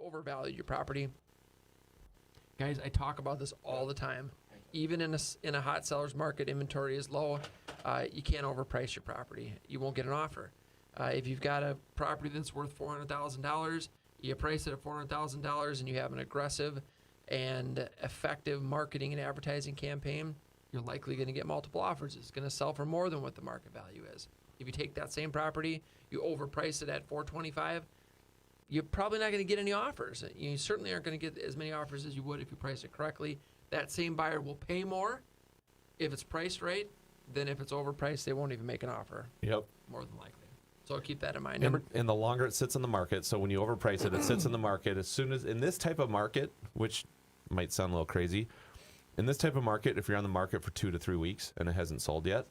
overvalued your property. Guys, I talk about this all the time. Even in a hot seller's market, inventory is low. You can't overprice your property. You won't get an offer. If you've got a property that's worth $400,000, you price it at $400,000 and you have an aggressive and effective marketing and advertising campaign, you're likely going to get multiple offers. It's going to sell for more than what the market value is. If you take that same property, you overprice it at $425,000, you're probably not going to get any offers. You certainly aren't going to get as many offers as you would if you price it correctly. That same buyer will pay more if it's priced right than if it's overpriced. They won't even make an offer. Yep. More than likely. So keep that in mind. And the longer it sits in the market, so when you overprice it, it sits in the market. As soon as, in this type of market, which might sound a little crazy, in this type of market, if you're on the market for 2 to 3 weeks and it hasn't sold yet,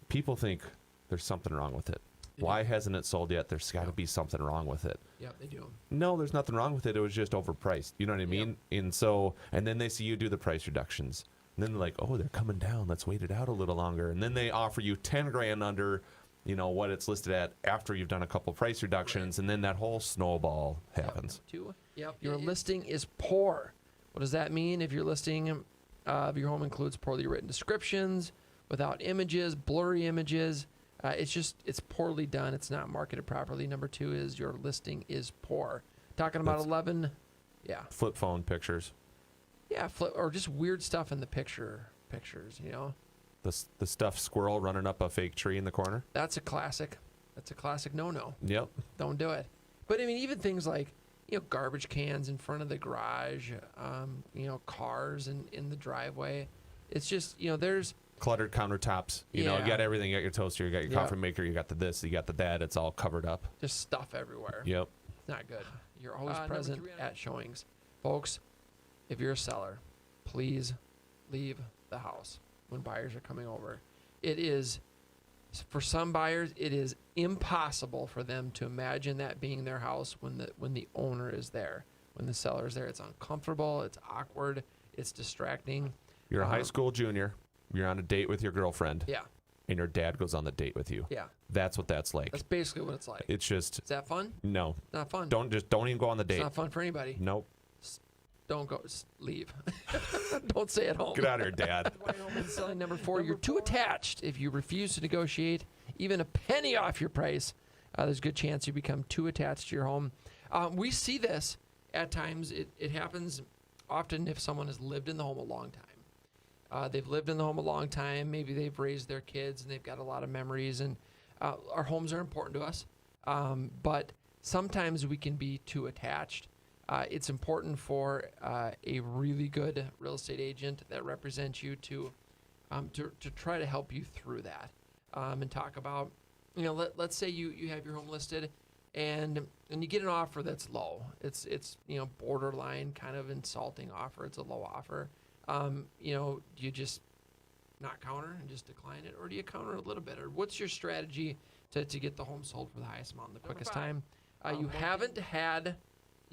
people think there's something wrong with it. Why hasn't it sold yet? There's got to be something wrong with it. Yep, they do. No, there's nothing wrong with it. It was just overpriced. You know what I mean? Yep. And then they see you do the price reductions. And then they're like, oh, they're coming down. Let's wait it out a little longer. And then they offer you 10 grand under, what it's listed at after you've done a couple price reductions. Right. And then that whole snowball happens. Yep. Your listing is poor. What does that mean? If your listing of your home includes poorly written descriptions, without images, blurry images, it's poorly done. It's not marketed properly. Number 2 is your listing is poor. Talking about 11, flip phone pictures. Yeah, or just weird stuff in the pictures, The stuffed squirrel running up a fake tree in the corner. That's a classic. That's a classic no-no. Yep. Don't do it. But I mean, even things like, garbage cans in front of the garage, cars in the driveway. It's just, there's cluttered countertops. You got everything. You got your toaster, you got your coffee maker, you got the this, you got the that. It's all covered up. Just stuff everywhere. Yep. It's not good. You're always present at showings. Folks, if you're a seller, please leave the house when buyers are coming over. It is, for some buyers, it is impossible for them to imagine that being their house when the owner is there, when the seller is there. It's uncomfortable. It's awkward. It's distracting. You're a high school junior. You're on a date with your girlfriend. Yeah. And your dad goes on the date with you. Yeah. That's what that's like. That's basically what it's like. It's just. Is that fun? No. Not fun. Don't even go on the date. It's not fun for anybody. Nope. Don't go. Leave. Don't stay at home. Get out of here, Dad. Selling number 4. You're too attached. If you refuse to negotiate even a penny off your price, there's a good chance you become too attached to your home. We see this at times. It happens often if someone has lived in the home a long time. They've lived in the home a long time. Maybe they've raised their kids and they've got a lot of memories. And our homes are important to us. But sometimes we can be too attached. It's important for a really good real estate agent that represents you to try to help you through that and talk about, let's say you have your home listed and you get an offer that's low. It's borderline kind of insulting offer. It's a low offer. Do you just not counter and just decline it, or do you counter a little bit? Or what's your strategy to get the home sold for the highest amount in the quickest time? You haven't had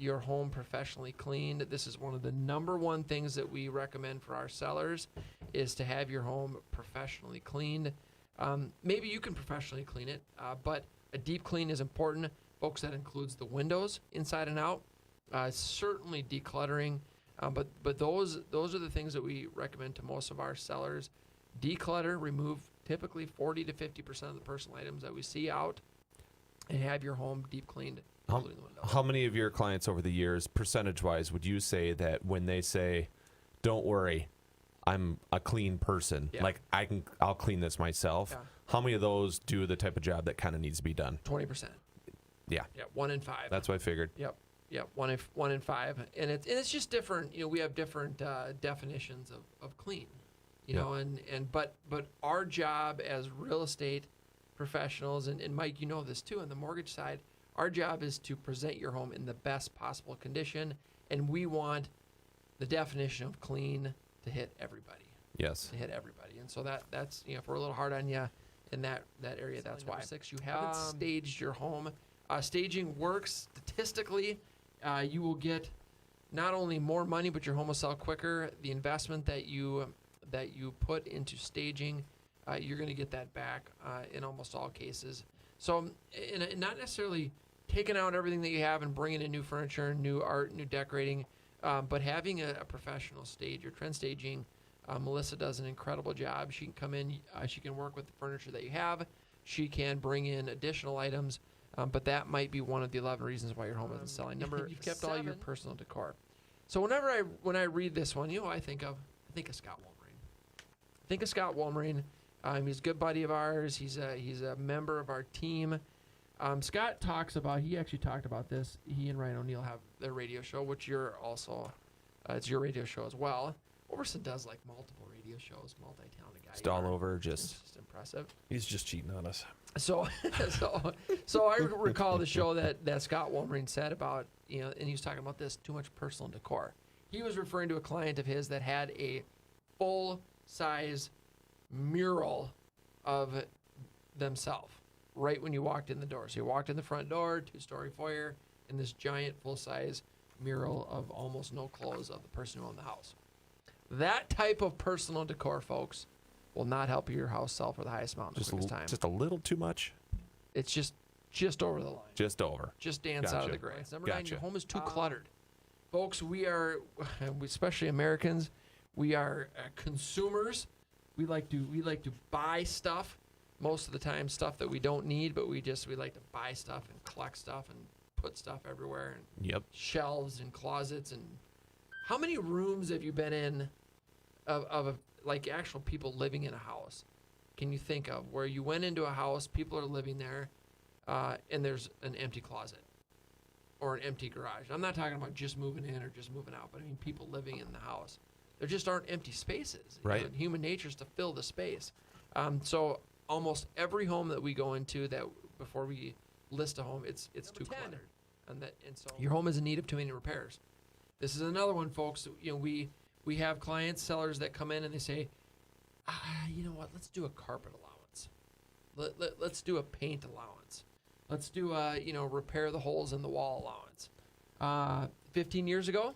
your home professionally cleaned. This is one of the number 1 things that we recommend for our sellers is to have your home professionally cleaned. Maybe you can professionally clean it, but a deep clean is important. Folks, that includes the windows inside and out. Certainly decluttering, but those are the things that we recommend to most of our sellers. Declutter, remove typically 40 to 50% of the personal items that we see out, and have your home deep cleaned. How many of your clients over the years, percentage-wise, would you say that when they say, "Don't worry, I'm a clean person, like I'll clean this myself"? Yeah. How many of those do the type of job that kind of needs to be done? 20%. Yeah. Yeah. 1 in 5. That's what I figured. Yep. 1 in 5, and it's just different. We have different definitions of clean. But our job as real estate professionals, and Mike, this too, on the mortgage side. Our job is to present your home in the best possible condition, and we want the definition of clean to hit everybody. Yes. To hit everybody. And so that's if we're a little hard on you in that area, that's why. 6, you haven't staged your home. Staging works statistically. You will get not only more money, but your home will sell quicker. The investment that you put into staging, you're going to get that back in almost all cases. So, not necessarily taking out everything that you have and bringing in new furniture, new art, new decorating, but having a professional stage or trend staging. Melissa does an incredible job. She can come in, she can work with the furniture that you have. She can bring in additional items, but that might be one of the 11 reasons why your home isn't selling. You've kept all your personal decor. So when I read this one, I think of Scott Wolmerine. He's a good buddy of ours. He's a member of our team. Scott he actually talked about this. He and Ryan O'Neill have their radio show, which you're also, it's your radio show as well. Overson does like multiple radio shows, multi-talented guy. Just all over, just impressive. He's just cheating on us. So I recall the show that Scott Wolmerine said about, and he was talking about this, too much personal decor. He was referring to a client of his that had a full-size mural of themselves right when you walked in the door. So you walked in the front door, 2-story foyer, and this giant full-size mural of almost no clothes of the person who owned the house. That type of personal decor, folks, will not help your house sell for the highest amount in the quickest time. Just a little too much? It's just over the line. Just over. Just dance out of the gray. Number 9, your home is too cluttered. Folks, we are, especially Americans, we are consumers. We like to buy stuff. Most of the time, stuff that we don't need, but we like to buy stuff and collect stuff and put stuff everywhere. And Yep. Shelves and closets. And how many rooms have you been in of like actual people living in a house? Can you think of where you went into a house, people are living there, and there's an empty closet or an empty garage? I'm not talking about just moving in or just moving out, but I mean people living in the house. There just aren't empty spaces. Right. And human nature is to fill the space. So almost every home that we go into, that before we list a home, it's too cluttered, and so your home is in need of too many repairs. This is another one, folks. We have clients, sellers that come in and they say, you know what? Let's do a carpet allowance. Let's do a paint allowance. Let's do repair the holes in the wall allowance. 15 years ago,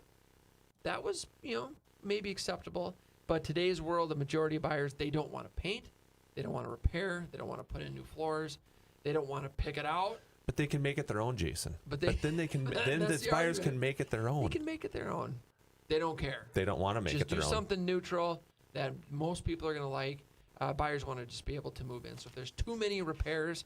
that was maybe acceptable, but today's world, the majority of buyers, they don't want to paint, they don't want to repair, they don't want to put in new floors, they don't want to pick it out. But they can make it their own, Jason. But then they can. Then the buyers can make it their own. They can make it their own. They don't care. They don't want to make it their own. Just do something neutral that most people are going to like. Buyers want to just be able to move in. So if there's too many repairs,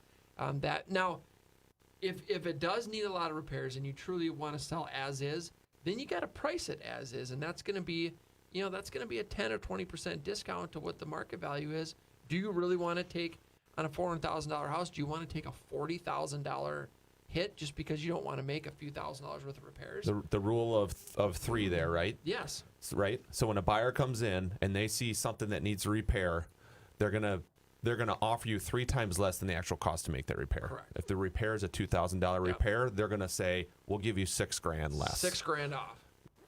if it does need a lot of repairs and you truly want to sell as is, then you got to price it as is, and that's going to be, a 10 or 20% discount to what the market value is. Do you really want to take on a $400,000 house? Do you want to take a $40,000 hit just because you don't want to make a few $1,000s worth of repairs? The rule of 3 there, right? Yes. Right. So when a buyer comes in and they see something that needs repair, they're gonna offer you 3 times less than the actual cost to make that repair. Correct. If the repair is a $2,000 repair, they're gonna say, "We'll give you $6,000 less." $6,000 off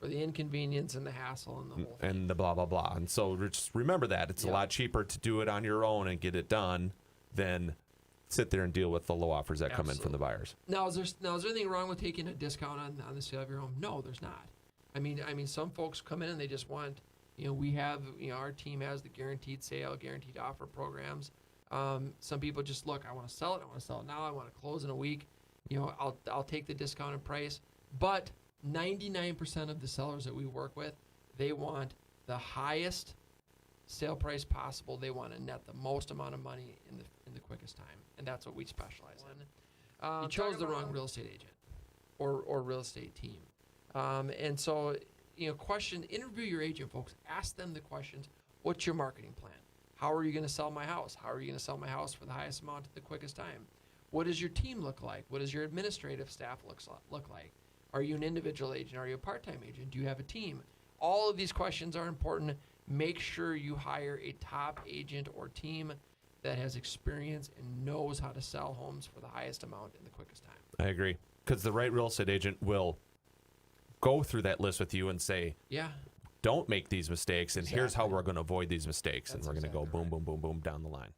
for the inconvenience and the hassle and the whole thing. And the blah blah blah. And so just remember that it's a lot cheaper to do it on your own and get it done than sit there and deal with the low offers that come in from the buyers. Now, is there anything wrong with taking a discount on the sale of your home? No, there's not. I mean, some folks come in and they just want, we have, our team has the guaranteed sale, guaranteed offer programs. Some people just look, I want to sell it. I want to sell it now. I want to close in a week. I'll take the discounted price. But 99% of the sellers that we work with, they want the highest sale price possible. They want to net the most amount of money in the quickest time, and that's what we specialize in. You chose the wrong real estate agent or real estate team, and so interview your agent, folks. Ask them the questions. What's your marketing plan? How are you going to sell my house? How are you going to sell my house for the highest amount at the quickest time? What does your team look like? What does your administrative staff look like? Are you an individual agent? Are you a part-time agent? Do you have a team? All of these questions are important. Make sure you hire a top agent or team that has experience and knows how to sell homes for the highest amount in the quickest time. I agree. Because the right real estate agent will go through that list with you and say, don't make these mistakes, and here's how we're going to avoid these mistakes. And we're going to go boom, boom, boom, boom down the line.